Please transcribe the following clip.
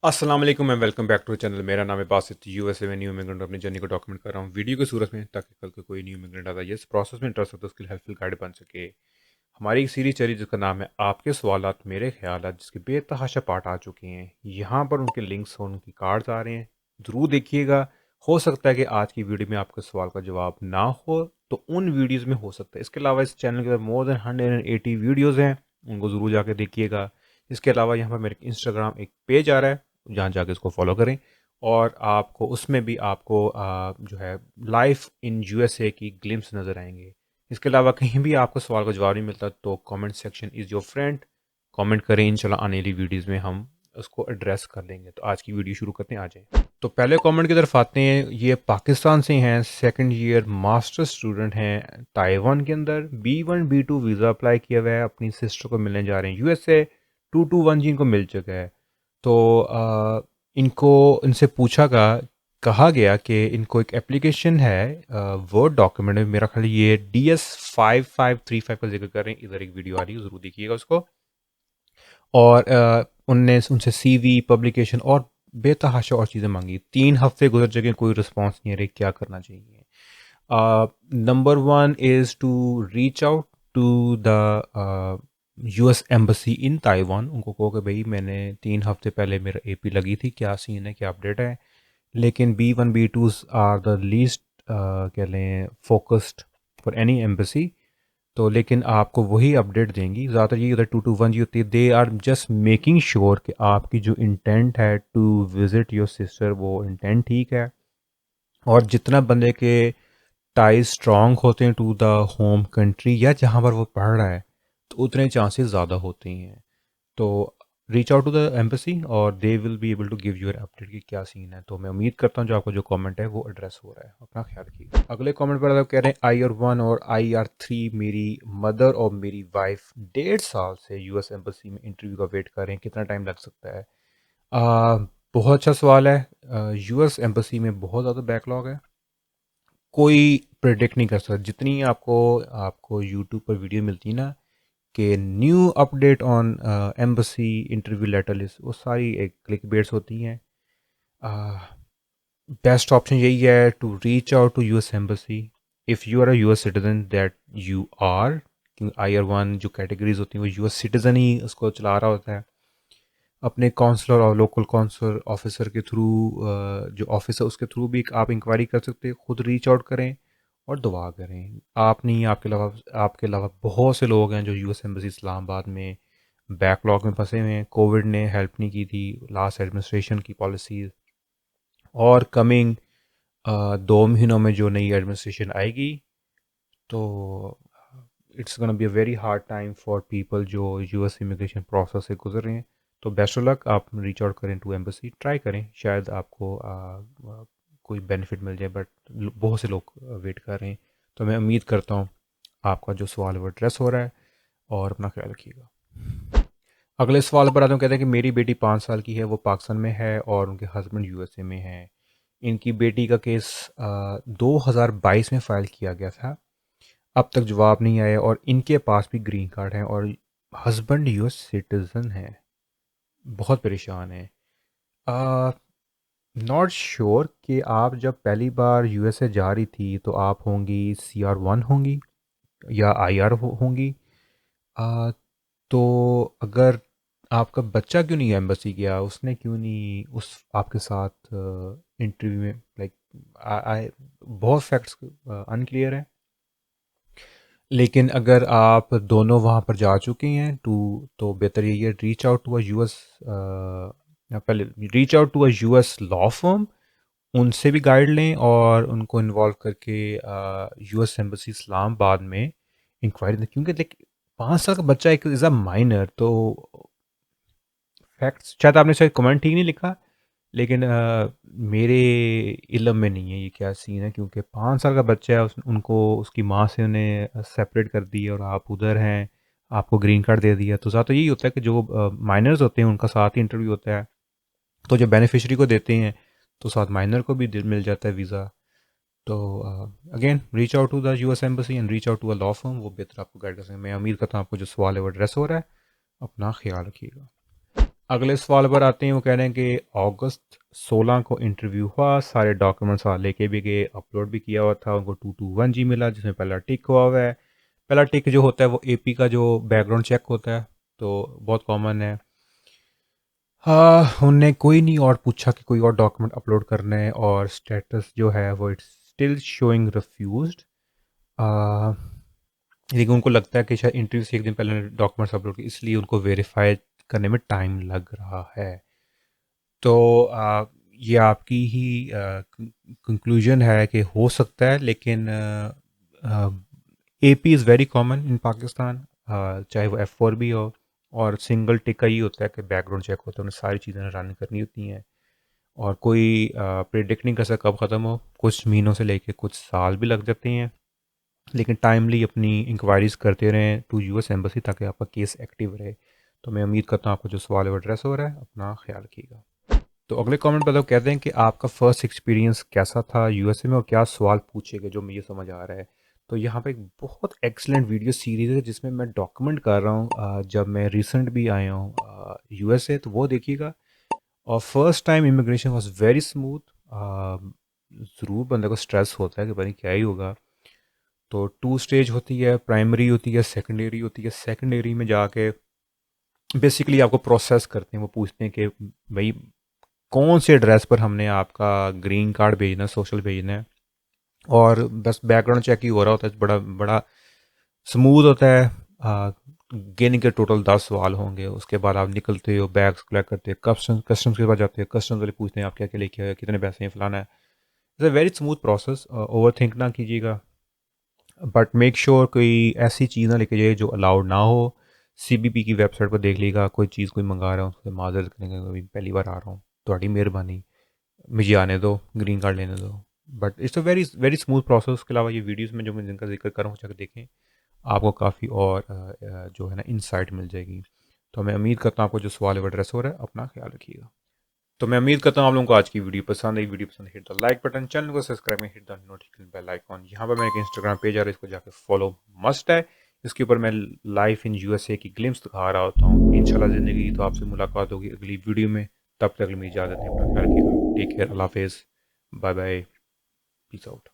अस्सलाम वालेकुम and welcome back to channel. मेरा नाम है बासित। यूएसए में न्यू इमिग्रेंट अपनी जर्नी को डॉक्यूमेंट कर रहा हूँ वीडियो की सूरत में, ताकि कल को कोई न्यू इमिग्रेंट आता है इस प्रोसेस में इंटरेस्ट हो तो उसके लिए हेल्पफुल गाइड बन सके। हमारी एक सीरीज चली जिसका नाम है आपके सवालात मेरे ख्यालात, जिसके बेतहाशा पार्ट आ चुके हैं। यहाँ पर उनके लिंक्स और उनकी कार्ड्स आ रहे हैं, ज़रूर देखिएगा। हो सकता है कि आज की वीडियो में आपके सवाल का जवाब ना हो, तो उन वीडियोज़ में हो सकता है। इसके अलावा इस चैनल के अंदर मोर देन 180 वीडियोज़ हैं, उनको ज़रूर जाके देखिएगा। इसके अलावा यहाँ पर मेरे इंस्टाग्राम एक पेज आ रहा है, जहाँ जाके इसको फॉलो करें। और आपको उसमें भी आपको जो है लाइफ इन यूएसए की ग्लिम्स नज़र आएंगे। इसके अलावा कहीं भी आपको सवाल का जवाब नहीं मिलता तो comment section is your friend. Comment करें, इंशाल्लाह आने वाली वीडियोज़ में हम उसको एड्रेस कर लेंगे। तो आज की वीडियो शुरू करते हैं, आ जाएं। तो पहले कमेंट की तरफ आते हैं। ये पाकिस्तान से हैं, सेकंड ईयर मास्टर स्टूडेंट हैं ताइवान के अंदर। B1 B2 वीज़ा अप्लाई किया हुआ है, अपनी सिस्टर को मिलने जा रहे हैं यूएसए। 221 जी इनको मिल चुका है। तो इनको इनसे कहा गया कि इनको एक एप्लीकेशन है, वर्ड डॉक्यूमेंट में, मेरा ख्याल ये DS5535 का जिक्र कर रहे हैं। इधर एक वीडियो आ रही है, ज़रूर देखिएगा उसको। और उनने उनसे सीवी पब्लिकेशन और बेतहाशा और चीज़ें मांगी। 3 हफ्ते गुजर चुके हैं, कोई रिस्पॉन्स नहीं आ रही। क्या करना चाहिए? Number one is to reach out to the US embassy in Taiwan. उनको कहो कि भाई मैंने 3 हफ्ते पहले मेरा एपी लगी थी, क्या सीन है, क्या अपडेट है। लेकिन B1 B2s are the least कह लें फोकस्ड फॉर एनी एम्बेसी। तो लेकिन आपको वही अपडेट देंगी। ज़्यादातर ये होता है 221 जी होती है। They are just making sure कि आपकी जो इंटेंट है टू विज़िट योर सिस्टर, वो इंटेंट ठीक है। और जितना बंदे के टाइज स्ट्रॉन्ग होते हैं टू द होम कंट्री या जहाँ पर वो पढ़ रहा है, तो उतने चांसेस ज़्यादा होते हैं। तो reach out to the embassy और they will be able to give your update कि क्या सीन है। तो मैं उम्मीद करता हूँ जो आपका जो कमेंट है वो एड्रेस हो रहा है। अपना ख्याल रखिए। अगले कमेंट पर आप कह रहे हैं IR1 और IR3 मेरी मदर और मेरी वाइफ 1.5 साल से यूएस एम्बेसी में इंटरव्यू का वेट कर रहे हैं, कितना टाइम लग सकता है? बहुत अच्छा सवाल है। यूएस एम्बेसी में बहुत ज़्यादा बैकलॉग है, कोई प्रेडिक्ट नहीं कर सकता। जितनी आपको आपको यूट्यूब पर वीडियो मिलती है ना कि new update on embassy interview letter list, वो सारी एक क्लिक बेट्स होती हैं। बेस्ट ऑप्शन यही है to reach out to US embassy if you are a US citizen, that you are. क्योंकि IR1 जो कैटेगरीज होती हैं वो यूएस सिटीजन ही उसको चला रहा होता है। अपने काउंसलर और लोकल काउंसलर ऑफिसर के थ्रू, जो ऑफिस है उसके थ्रू भी आप इंक्वायरी कर सकते हैं। खुद रीच आउट करें और दुआ करें। आप नहीं, आपके अलावा बहुत से लोग हैं जो यूएस एम्बेसी इस्लामाबाद में बैकलॉग में फंसे हुए हैं। कोविड ने हेल्प नहीं की थी, लास्ट एडमिनिस्ट्रेशन की पॉलिसीज़। और कमिंग 2 महीनों में जो नई एडमिनिस्ट्रेशन आएगी, तो it's gonna be a very hard time for people जो यूएस इमिग्रेशन प्रोसेस से गुजर रहे हैं। तो बेस्ट ऑफ लक। आप रीच आउट करें टू एम्बेसी, ट्राई करें, शायद आपको कोई बेनिफिट मिल जाए। बट बहुत से लोग वेट कर रहे हैं। तो मैं उम्मीद करता हूँ आपका जो सवाल है वो एड्रेस हो रहा है। और अपना ख्याल रखिएगा। अगले सवाल पर आते हैं। कहते हैं कि मेरी बेटी 5 साल की है, वो पाकिस्तान में है और उनके हस्बैंड यूएसए में हैं। इनकी बेटी का केस 2022 में फ़ाइल किया गया था, अब तक जवाब नहीं आया। और इनके पास भी ग्रीन कार्ड है और हस्बैंड यूएस सिटीज़न है। बहुत परेशान है। नॉट श्योर कि आप जब पहली बार यूएसए जा रही थी तो आप होंगी CR1 होंगी या IR होंगी। आ, तो अगर आपका बच्चा क्यों नहीं एम्बेसी गया, उसने क्यों नहीं उस आपके साथ इंटरव्यू में, लाइक आई बहुत फैक्ट्स अनक्लियर है। लेकिन अगर आप दोनों वहाँ पर जा चुके हैं तो बेहतर यही है reach out to a US, पहले reach out to a US law firm, उनसे भी गाइड लें और उनको इन्वॉल्व करके यूएस एम्बेसी इस्लामाबाद में इंक्वायरी दें। क्योंकि लाइक 5 साल का बच्चा एक इज़ अ माइनर। तो फैक्ट्स शायद आपने शायद कमेंट ठीक नहीं लिखा, लेकिन मेरे इल्म में नहीं है ये क्या सीन है। क्योंकि 5 साल का बच्चा है, उनको उसकी माँ से उन्हें सेपरेट कर दिया और आप उधर हैं, आपको ग्रीन कार्ड दे दिया। तो ज़्यादा यही होता है कि जो माइनर्स होते हैं उनका साथ ही इंटरव्यू होता है। तो जो बेनिफिशरी को देते हैं तो साथ माइनर को भी मिल जाता है वीज़ा। तो again reach out to the US embassy and reach out to a law firm, वो बेहतर आपको गाइड कर सकें। मैं उम्मीद करता हूँ आपको जो सवाल है वो एड्रेस हो रहा है। अपना ख्याल रखिएगा। अगले सवाल पर आते हैं। वो कह रहे हैं कि अगस्त 16 को इंटरव्यू हुआ, सारे डॉक्यूमेंट्स लेके भी गए, अपलोड भी किया हुआ था, उनको 221G मिला जिसमें पहला टिक हुआ है। पहला टिक जो होता है वो एपी का जो बैकग्राउंड चेक होता है, तो बहुत कॉमन है। हाँ, उनने कोई नहीं और पूछा कि कोई और डॉक्यूमेंट अपलोड करना है, और स्टेटस जो है वो इट्स स्टिल शोइंग रिफ्यूज्ड। लेकिन उनको लगता है कि शायद इंटरव्यू से एक दिन पहले डॉक्यूमेंट्स अपलोड किए, इसलिए उनको वेरीफाई करने में टाइम लग रहा है। तो ये आपकी ही कंक्लूजन है कि हो सकता है, लेकिन AP is very common in Pakistan, चाहे वो F4 भी हो, और सिंगल टिक का ही होता है कि बैकग्राउंड चेक होता है, उन्हें सारी चीज़ें रन करनी होती हैं, और कोई प्रिडिक्ट नहीं कर सकता कब ख़त्म हो, कुछ महीनों से लेके कुछ साल भी लग जाते हैं। लेकिन टाइमली अपनी इंक्वायरीज़ करते रहें टू यूएस एम्बेसी, ताकि आपका केस एक्टिव रहे। तो मैं उम्मीद करता हूँ आपको जो सवाल है वो एड्रेस हो रहा है। अपना ख्याल रखिएगा। तो अगले कमेंट पर तो कहते हैं कि आपका फ़र्स्ट एक्सपीरियंस कैसा था यूएसए में, और क्या सवाल पूछे गए, जो मुझे समझ आ रहा है। तो यहाँ पे एक बहुत एक्सलेंट वीडियो सीरीज़ है जिसमें मैं डॉक्यूमेंट कर रहा हूँ जब मैं रिसेंट भी आया हूँ यूएसए, तो वो देखिएगा। और first time immigration was very smooth. ज़रूर बंदे को स्ट्रेस होता है कि पता नहीं क्या ही होगा। तो 2 स्टेज होती है, प्राइमरी होती है, सेकेंडरी होती है। सेकेंडरी में जाके बेसिकली आपको प्रोसेस करते हैं, वो पूछते हैं कि भाई कौन से एड्रेस पर हमने आपका ग्रीन कार्ड भेजना है, सोशल भेजना है, और बस बैकग्राउंड चेक ही हो रहा होता है। बड़ा बड़ा स्मूथ होता है। गेनिंग के टोटल 10 सवाल होंगे। उसके बाद आप निकलते हो, बैग्स कलेक्ट करते हो, कस्टम्स के पास जाते हो, कस्टम्स वाले पूछते हैं आप क्या क्या लेके आए, कितने पैसे हैं, फलाना है। It's a very smooth process, over think ना कीजिएगा, बट मेक श्योर कोई ऐसी चीज़ ना लेके जाइए जो अलाउड ना हो। सीबीपी की वेबसाइट पर देख लीजिएगा, कोई चीज़ कोई मंगा रहा हूँ उससे माजरत करेंगे, अभी पहली बार आ रहा हूँ, थोड़ी मेहरबानी, मुझे आने दो, ग्रीन कार्ड लेने दो। But it's a very very smooth process. उसके अलावा ये वीडियोस में जो मैं जिनका जिक्र कर रहा हूँ जाकर देखें, आपको काफ़ी और जो है ना इंसाइट मिल जाएगी। तो मैं उम्मीद करता हूँ आपको जो सवाल है वो एड्रेस हो रहा है। अपना ख्याल रखिएगा। तो मैं उम्मीद करता हूँ आप लोगों को आज की वीडियो पसंद आई। वीडियो पसंद hit the like button, channel को सब्सक्राइब में hit the notification bell icon. यहाँ पर मेरा एक इंस्टाग्राम पेज आ रहा है, इसको जाकर फॉलो मस्ट है। इसके ऊपर मैं लाइफ इन यूएसए की ग्लिम्स दिखा रहा होता हूँ। इंशाल्लाह ज़िंदगी तो आपसे मुलाकात होगी अगली वीडियो में। तब तक मेरी इजाज़त है। अपना ख्याल रखिएगा। Take care. अल्लाह हाफिज़। Bye bye. Peace out.